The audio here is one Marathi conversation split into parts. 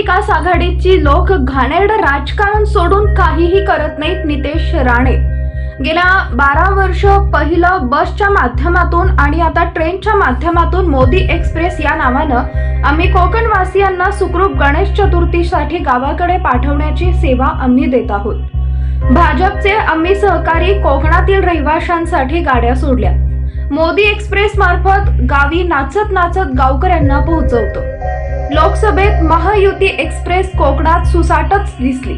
महाविकास आघाडीची लोक घाणेरडं राजकारण सोडून काहीही करत नाहीत. नितेश राणे गेल्या 12 वर्ष पहिलं बसच्या माध्यमातून आणि आता ट्रेनच्या माध्यमातून मोदी एक्सप्रेस या नावानं आम्ही कोकणवासियांना सुखरूप गणेश चतुर्थीसाठी गावाकडे पाठवण्याची सेवा आम्ही देत आहोत. भाजपचे आम्ही सहकारी कोकणातील रहिवाशांसाठी गाड्या सोडल्या. मोदी एक्सप्रेस मार्फत गावी नाचत नाचत गावकऱ्यांना पोहोचवतो. लोकसभेत महायुती एक्सप्रेस कोकणात सुसाटच दिसली.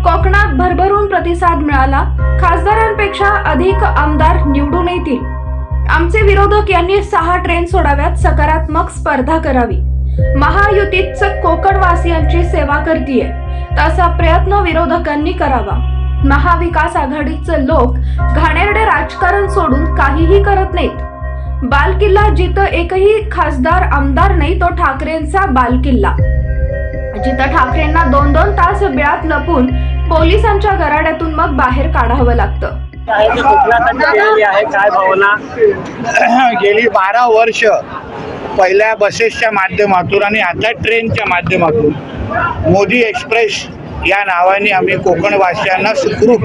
कोकणात भरभरून प्रतिसाद मिळाला. खासदारांपेक्षा अधिक आमदार निवडून येतील. आमचे विरोधक यांनी 6 ट्रेन सोडाव्यात. सकारात्मक स्पर्धा करावी. महायुतीच कोकणवासियांची सेवा करतीये तसा प्रयत्न विरोधकांनी करावा. महाविकास आघाडीचे लोक घाणेरडे राजकारण सोडून काहीही करत नाहीत. बालकिल्ला जिथं एकही खासदार आमदार नाही तो ठाकरेंचा बालकिल्ला. जिथं ठाकरेंना 2-2 तास बिळात लपून पोलिसांच्या गराड्यातून मग बाहेर काढावं लागतं. काय भावना? गेली 12 वर्ष पहिल्या बसेसच्या माध्यमातून आणि आता ट्रेनच्या माध्यमातून मोदी एक्सप्रेस या नावाने आम्ही कोकणवासियांना सुखरूप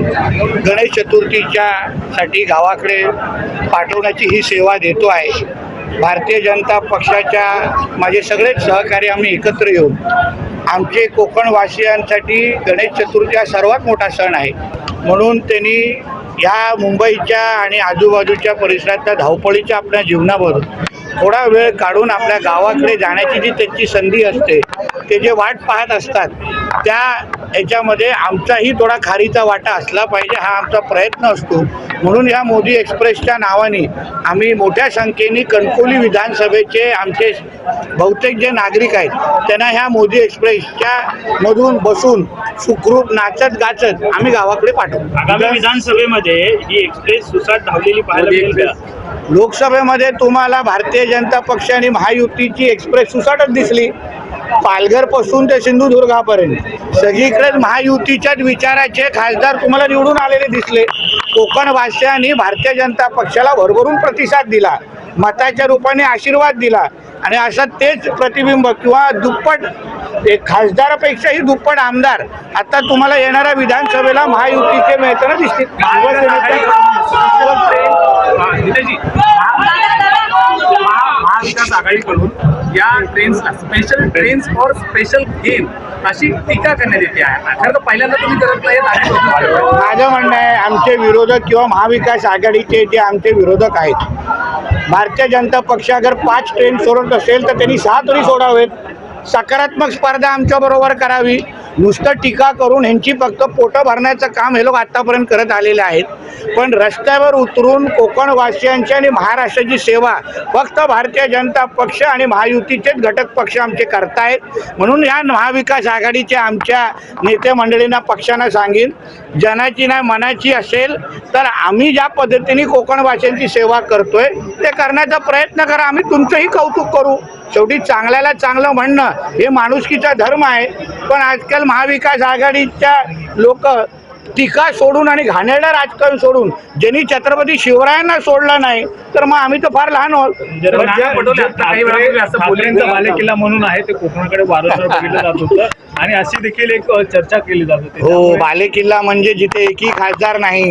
गणेश चतुर्थीच्या साठी गावाकडे पाठवण्याची ही सेवा देतो आहे. भारतीय जनता पक्षाच्या माझे सगळेच सहकारी आम्ही एकत्र येऊन आमचे कोकणवासियांसाठी गणेश चतुर्थी हा सर्वात मोठा सण आहे म्हणून त्यांनी ह्या मुंबईच्या आणि आजूबाजूच्या परिसरातल्या धावपळीच्या आपल्या जीवनावरून थोडा वेळ काढून आपल्या गावाकडे जाण्याची जी त्यांची संधी असते ते जे वाट पाहत असतात त्या याच्यामध्ये आमचाही थोडा खारीचा वाटा असला पाहिजे हा आमचा प्रयत्न असतो. म्हणून या मोदी एक्सप्रेसच्या नावाने आम्ही मोठ्या संख्येने कणकवली विधानसभेचे आमचे बहुतेक जे नागरिक आहेत त्यांना ह्या मोदी एक्सप्रेसच्या मधून बसून सुखरूप नाचत गाचत आम्ही गावाकडे पाठवू. आगामी विधानसभेमध्ये ही एक्सप्रेस सुसाट धावलेली पाहायला मिळेल का? लोकसभेमध्ये तुम्हाला भारतीय जनता पक्ष आणि महायुतीची एक्सप्रेस सुसाटच दिसली. पालघरपासून ते सिंधुदुर्गापर्यंत सगळीकडे महायुतीच्याच विचाराचे खासदार तुम्हाला निवडून आलेले दिसले. कोकणवासियांनी भारतीय जनता पक्षाला भरभरून प्रतिसाद दिला, मताच्या रूपाने आशीर्वाद दिला आणि असं तेच प्रतिबिंब किंवा दुप्पट एक खासदारापेक्षाही दुप्पट आमदार आता तुम्हाला येणाऱ्या विधानसभेला महायुतीचे मिळताना दिसतील. महाविकास आघाडीकडून या ट्रेन्सला special trains for special game अशी टीका करण्यात येते आहे. खरं तर पहिल्यांदा तुम्ही करत नाही. माझं म्हणणं आहे आमचे विरोधक किंवा महाविकास आघाडीचे जे आमचे विरोधक आहेत भारतीय जनता पक्ष अगर 5 ट्रेन सोडत असेल तर त्यांनी 6 तरी सोडावेत. सकारात्मक स्पर्धा आमच्याबरोबर करावी. नुसतं टीका करून ह्यांची फक्त पोटं भरण्याचं काम हे लोक आत्तापर्यंत करत आलेले आहेत. पण रस्त्यावर उतरून कोकणवासियांची आणि महाराष्ट्राची सेवा फक्त भारतीय जनता पक्ष आणि महायुतीचेच घटक पक्ष आमचे करतायत. म्हणून या महाविकास आघाडीच्या आमच्या नेते मंडळींना पक्षांना सांगेन जनाची नाही मनाची असेल तर आम्ही ज्या पद्धतीने कोकणवासियांची सेवा करतोय ते करण्याचा प्रयत्न करा. आम्ही तुमचंही कौतुक करू. शेवटी चांगल्याला चांगलं म्हणणं हे माणुसकीचा धर्म आहे. पण आजकाल महाविकास आघाडीच्या लोक टीका सोडून आणि घाणेरडं राजकारण सोडून ज्यांनी छत्रपती शिवरायांना सोडलं नाही तर मग आम्ही तर फार लहान आहोत. बालेकिल्ला म्हणून आहे ते कोकणाकडे वारंवार बघितलं जात होतं आणि अशी देखील एक चर्चा केली जात होती. हो, बालेकिल्ला म्हणजे जिथे एकही खासदार नाही,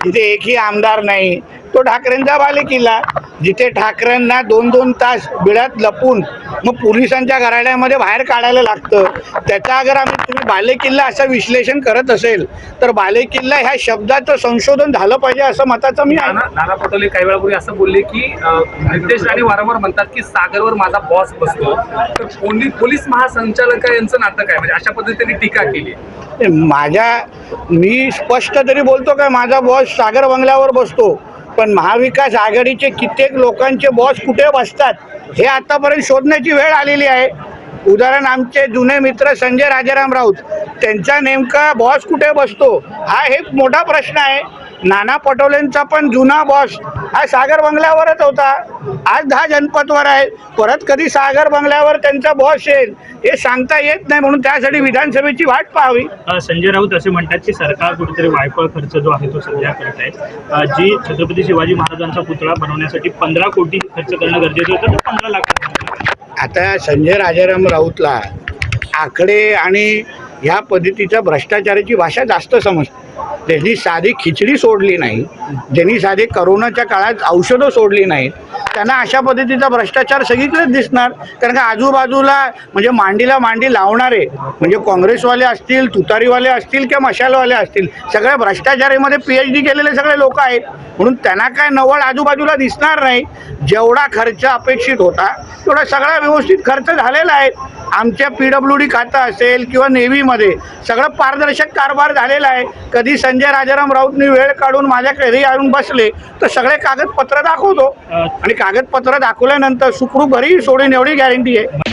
जिथे एकही आमदार नाही तो ठाकरेंचा बालेकिल्ला. जिथे ठाकरेंना 2-2 तास बिळात लपून मग पोलिसांच्या घराड्यामध्ये बाहेर काढायला लागतं त्याचा अगर आम्ही तुम्ही बालेकिल्ला असं विश्लेषण करत असेल तर बालेकिल्ला ह्या शब्दाचं संशोधन झालं पाहिजे असं मताचं मी आहे. नाना पटोले काही वेळापूर्वी असं बोलले की नितेश राणे वारंवार म्हणतात की सागरवर माझा बॉस बसतो तर पोलीस महासंचालक यांचं नातं काय म्हणजे अशा पद्धतीने टीका केली. मी स्पष्ट तरी बोलतो काय माझा बॉस सागर बंगल्यावर बसतो पण महाविकास आघाडीचे कित्येक लोकांचे बॉस कुठे बसतात हे आतापर्यंत शोधण्याची वेळ आलेली आहे. उदाहरण आमचे जुने मित्र संजय राजाराम राऊत त्यांचा नेमका बॉस कुठे बसतो हा एक मोठा प्रश्न आहे. नाना पटोलेंचा पण जुना बॉस हा सागर बंगल्यावरच होता. आज 10 जनपदवर आहे. परत कधी सागर बंगल्यावर त्यांचा बॉस येईल हे सांगता येत नाही. म्हणून त्यासाठी विधानसभेची वाट पाहावी. संजय राऊत असे म्हणतात की सरकार कुठेतरी वायफळ खर्च जो आहे तो सध्या करत आहे. जी छत्रपती शिवाजी महाराजांचा पुतळा बनवण्यासाठी 15 कोटी खर्च करणं गरजेचं होतं तर 15 लाख. आता संजय राजाराम राऊतला आकडे आणि ह्या पद्धतीच्या भ्रष्टाचाराची भाषा जास्त समजते. ज्यांनी साधी खिचडी सोडली नाही, ज्यांनी साधी करोनाच्या काळात औषधं सोडली नाहीत, त्यांना अशा पद्धतीचा भ्रष्टाचार सगळीकडेच दिसणार. कारण का आजूबाजूला म्हणजे मांडीला मांडी लावणारे म्हणजे काँग्रेसवाले असतील, तुतारीवाले असतील किंवा मशालवाले असतील, सगळ्या भ्रष्टाचारामध्ये PhD केलेले सगळे लोक आहेत. म्हणून त्यांना काय नवळ आजूबाजूला दिसणार नाही. जेवढा खर्च अपेक्षित होता तेवढा सगळा व्यवस्थित खर्च झालेला आहे. आमच्या PWD खातं असेल किंवा नेव्हीमध्ये सगळं पारदर्शक कारभार झालेला आहे. कधी संजय राजाराम राऊतनी वेळ काढून माझ्या घरी आणून बसले तर सगळे कागदपत्र दाखवतो आणि कागदपत्र दाखवल्यानंतर सुखरूप घरी सोडून एवढी गॅरंटी आहे.